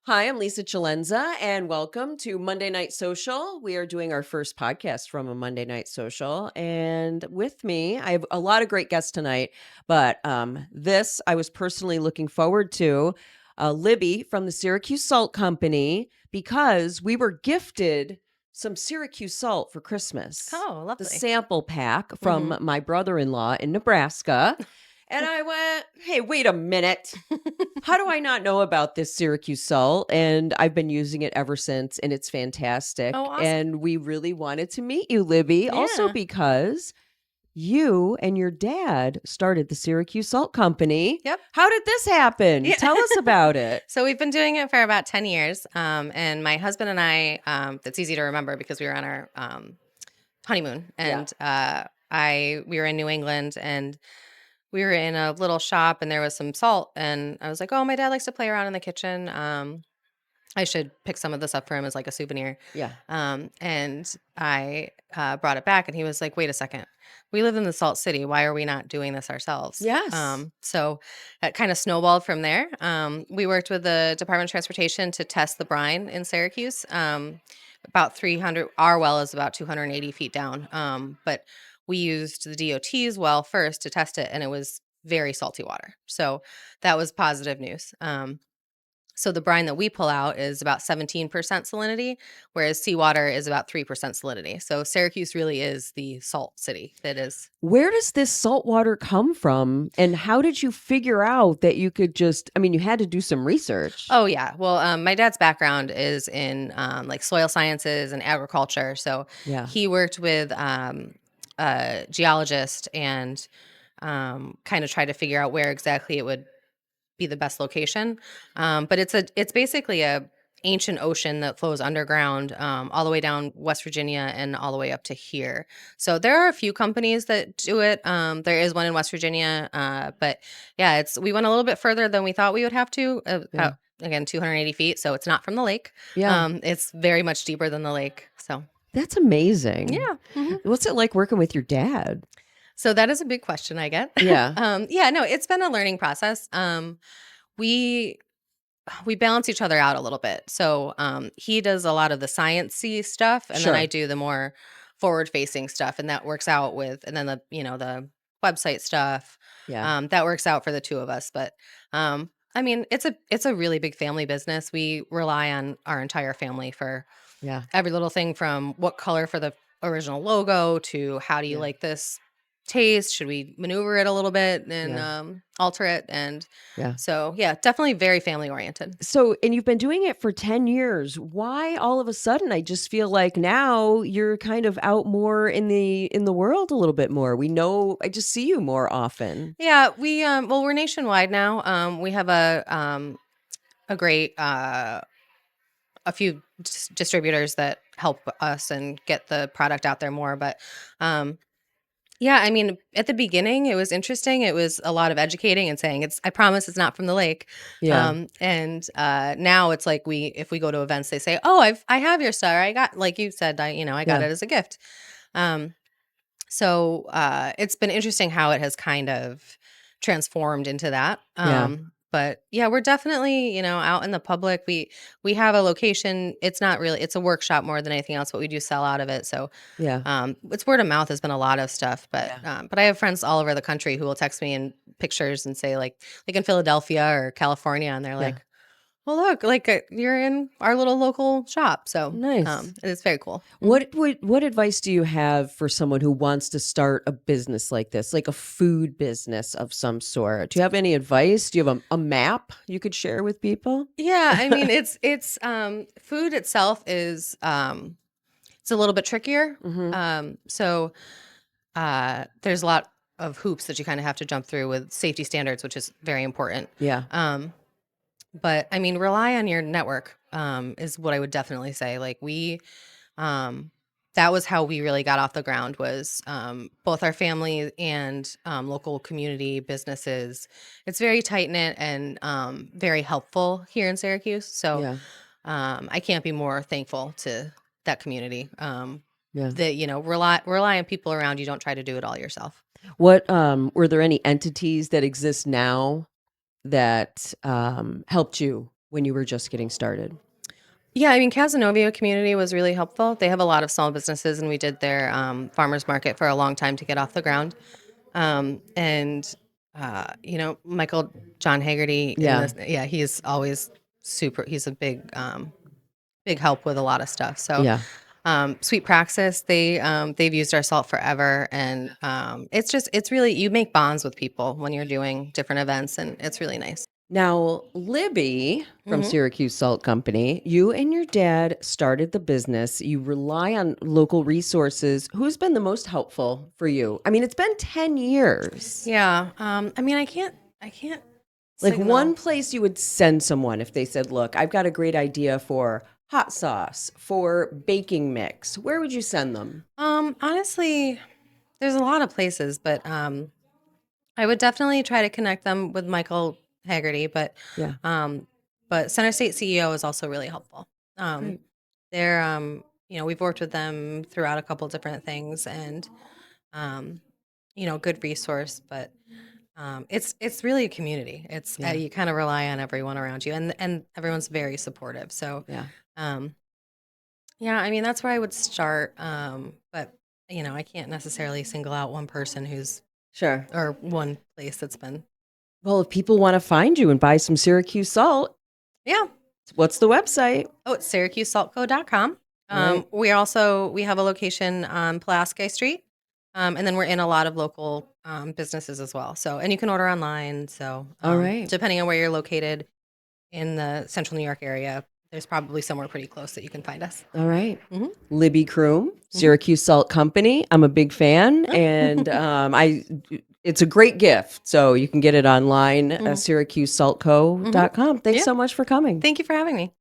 Hi, I'm Lisa Chalenza, and welcome to Monday Night Social. We are doing our first podcast from a Monday Night Social. And with me, I have a lot of great guests tonight, but this I was personally looking forward to Libby from the Syracuse Salt Company, because we were gifted some Syracuse salt for Christmas, Oh, the lovely. sample pack Mhm. from my brother in law in Nebraska. And I went, hey, wait a minute. How do I not know about this Syracuse salt? And I've been using it ever since, and it's Oh, fantastic. awesome. And we really wanted to meet you, Libby, also Yeah. because you and your dad started the Syracuse Salt Company. Yep. How did this happen? Yeah. Tell us about it. So we've been doing it for about 10 years. And my husband and I, that's easy to remember because we were on our honeymoon Yeah. and we were in New England and we were in a little shop and there was some salt and I was like, oh, my dad likes to play around in the kitchen. I should pick some of this up for him as like a souvenir. Yeah. And I brought it back and he was like, wait a second. We live in the Salt City. Why are we not doing this ourselves? Yes. So that kind of snowballed from there. We worked with the Department of Transportation to test the brine in Syracuse. About 300, our well is about 280 feet down. But we used the DOT's well first to test it and it was very salty water. So that was positive news. So the brine that we pull out is about 17% salinity, whereas seawater is about 3% salinity. So Syracuse really is the salt city. It is. Where does this salt water come from? And how did you figure out that you could you had to do some research. Oh yeah. Well, my dad's background is in like soil sciences and agriculture. So Yeah. he worked with a geologist and kind of tried to figure out where exactly it would be the best location. But it's basically a ancient ocean that flows underground all the way down West Virginia and all the way up to here. So there are a few companies that do it. There is one in West Virginia, but yeah, we went a little bit further than we thought we would have to. Yeah. About again 280 feet, so it's not from the lake. Yeah. It's very much deeper than the lake. So That's amazing. yeah. Mhm. What's it like working with your dad? So that is a big question I get. Yeah. Yeah, no, it's been a learning process. We we balance each other out a little bit. So he does a lot of the sciencey stuff, and then I Sure. do the more forward facing stuff, and that works out with, and then the website stuff Yeah. that works out for the two of us. But I mean, it's a really big family business. We rely on our entire family for Yeah. every little thing from what color for the original logo to how do you Yeah. like this taste? Should we maneuver it a little bit and Yeah. alter it? And Yeah. so, yeah, definitely very family oriented. So, and you've been doing it for 10 years. Why all of a sudden I just feel like now you're kind of out more in the world a little bit more. We know I just see you more often. Yeah, we well, we're nationwide now. We have a great a few distributors that help us and get the product out there more. But yeah, I mean, at the beginning, it was interesting. It was a lot of educating and saying, "I promise, it's not from the lake." Yeah. And now it's like if we go to events, they say, "Oh, I have your star. I got, like you said, I got Yeah. it as a gift." Um, so it's been interesting how it has kind of transformed into that. Yeah. But yeah, we're definitely, out in the public. We have a location. It's not really, it's a workshop more than anything else, but we do sell out of it. So Yeah. it's word of mouth has been a lot of stuff, Yeah. but I have friends all over the country who will text me in pictures and say like in Philadelphia or California, and they're Yeah. like, "Well, look, like you're in our little local shop." So Nice. it's very cool. Mhm. What advice do you have for someone who wants to start a business like this, like a food business of some sort? Do you have any advice? Do you have a map you could share with people? Yeah, I mean, it's food itself is it's a little bit trickier. Hmm. So there's a lot of hoops that you kind of have to jump through with safety standards, which is very important. Yeah. But I mean, rely on your network, is what I would definitely say. Um, that was how we really got off the ground was both our family and local community businesses. It's very tight knit and very helpful here in Syracuse. So Yeah. I can't be more thankful to that community. Yeah. That rely on people around you. Don't try to do it all yourself. What were there any entities that exist now that helped you when you were just getting started? Yeah, I mean, Cazenovia community was really helpful. They have a lot of small businesses, and we did their farmers market for a long time to get off the ground. And Michael John Haggerty in Yeah. this, yeah, he's always super. He's a big help with a lot of stuff. So, Yeah. Sweet Praxis, they've used our salt forever, and it's really you make bonds with people when you're doing different events, and it's really nice. Now, Libby from Hmm. Syracuse Salt Company, you and your dad started the business. You rely on local resources. Who's been the most helpful for you? I mean, it's been 10 years. Yeah, I mean, I can't Like one signal. place you would send someone if they said, "Look, I've got a great idea for hot sauce, for baking mix." Where would you send them? Honestly, there's a lot of places, but I would definitely try to connect them with Michael Haggerty, Yeah. um, but Center State CEO is also really helpful. Um, Great. we've worked with them throughout a couple different things, and um, good resource. But it's really a community. It's Yeah. you kind of rely on everyone around you, and everyone's very supportive. So, Yeah. um, yeah, I mean that's where I would start. But I can't necessarily single out one person who's Sure. or one place that's been. Well, if people want to find you and buy some Syracuse salt, Yeah. what's the website? Oh, it's syracusesaltco.com. All right. We have a location on Pulaski Street. And then we're in a lot of local businesses as well. So, and you can order online. So, All right. depending on where you're located in the central New York area, there's probably somewhere pretty close that you can find us. All right. Hmm. Libby Kroom, Hmm. Syracuse Salt Company. I'm a big fan, and I it's a great gift. So you can get it online, Hmm. syracusesaltco.com. Thanks Yeah. so much for coming. Thank you for having me.